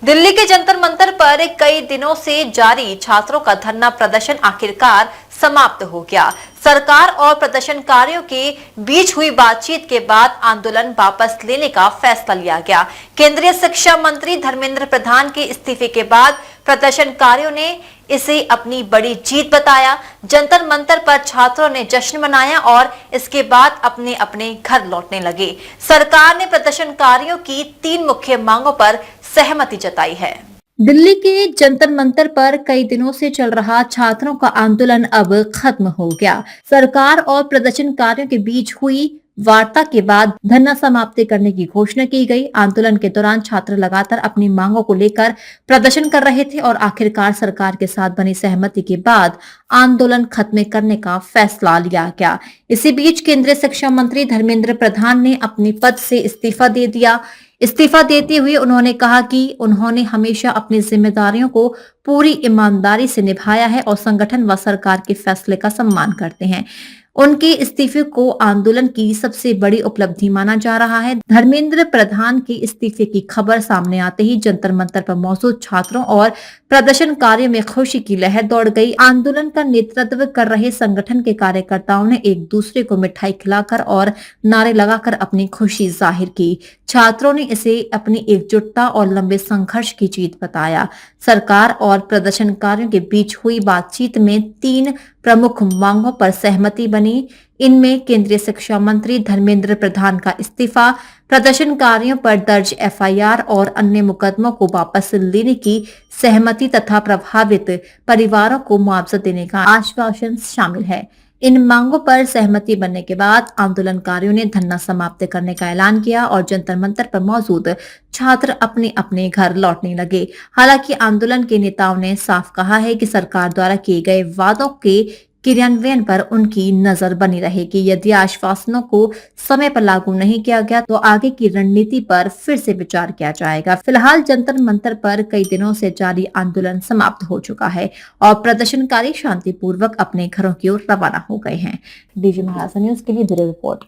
दिल्ली के जंतर मंतर पर कई दिनों से जारी छात्रों का धरना प्रदर्शन आखिरकार समाप्त हो गया। सरकार और प्रदर्शनकारियों के बीच हुई बातचीत के बाद आंदोलन वापस लेने का फैसला लिया गया। केंद्रीय शिक्षा मंत्री धर्मेंद्र प्रधान के इस्तीफे के बाद प्रदर्शनकारियों ने इसे अपनी बड़ी जीत बताया। जंतर मंतर पर छात्रों ने जश्न मनाया और इसके बाद अपने अपने घर लौटने लगे। सरकार ने प्रदर्शनकारियों की 3 मुख्य मांगों पर सहमति जताई है। दिल्ली के जंतर मंतर पर कई दिनों से चल रहा छात्रों का आंदोलन अब खत्म हो गया। सरकार और प्रदर्शनकारियों के बीच हुई वार्ता के बाद धरना समाप्ति करने की घोषणा की गई। आंदोलन के दौरान छात्र लगातार अपनी मांगों को लेकर प्रदर्शन कर रहे थे और आखिरकार सरकार के साथ बनी सहमति के बाद आंदोलन खत्म करने का फैसला लिया गया। इसी बीच केंद्रीय शिक्षा मंत्री धर्मेंद्र प्रधान ने अपने पद से इस्तीफा दे दिया। इस्तीफा देते हुए उन्होंने कहा कि उन्होंने हमेशा अपनी जिम्मेदारियों को पूरी ईमानदारी से निभाया है और संगठन व सरकार के फैसले का सम्मान करते हैं। उनके इस्तीफे को आंदोलन की सबसे बड़ी उपलब्धि माना जा रहा है। धर्मेंद्र प्रधान के इस्तीफे की खबर सामने आते ही जंतर मंतर पर मौजूद छात्रों और प्रदर्शनकारियों में खुशी की लहर दौड़ गई। आंदोलन का नेतृत्व कर रहे संगठन के कार्यकर्ताओं ने एक दूसरे को मिठाई खिलाकर और नारे लगाकर अपनी खुशी जाहिर की। छात्रों ने इसे अपनी एकजुटता और लंबे संघर्ष की जीत बताया। सरकार और प्रदर्शनकारियों के बीच हुई बातचीत में 3 प्रमुख मांगों पर सहमति बनी। इनमें केंद्रीय शिक्षा मंत्री धर्मेंद्र प्रधान का इस्तीफा, प्रदर्शनकारियों पर दर्ज एफआईआर और अन्य मुकदमों को वापस लेने की सहमति तथा प्रभावित परिवारों को मुआवजा देने का आश्वासन शामिल है। इन मांगों पर सहमति बनने के बाद आंदोलनकारियों ने धरना समाप्त करने का ऐलान किया और जंतर मंतर पर मौजूद छात्र अपने अपने घर लौटने लगे। हालांकि आंदोलन के नेताओं ने साफ कहा है कि सरकार द्वारा किए गए वादों के क्रियान्वयन पर उनकी नजर बनी रहेगी। यदि आश्वासनों को समय पर लागू नहीं किया गया तो आगे की रणनीति पर फिर से विचार किया जाएगा। फिलहाल जंतर मंतर पर कई दिनों से जारी आंदोलन समाप्त हो चुका है और प्रदर्शनकारी शांतिपूर्वक अपने घरों की ओर रवाना हो गए हैं। डीजी महाराष्ट्र न्यूज के लिए ब्यूरो रिपोर्ट।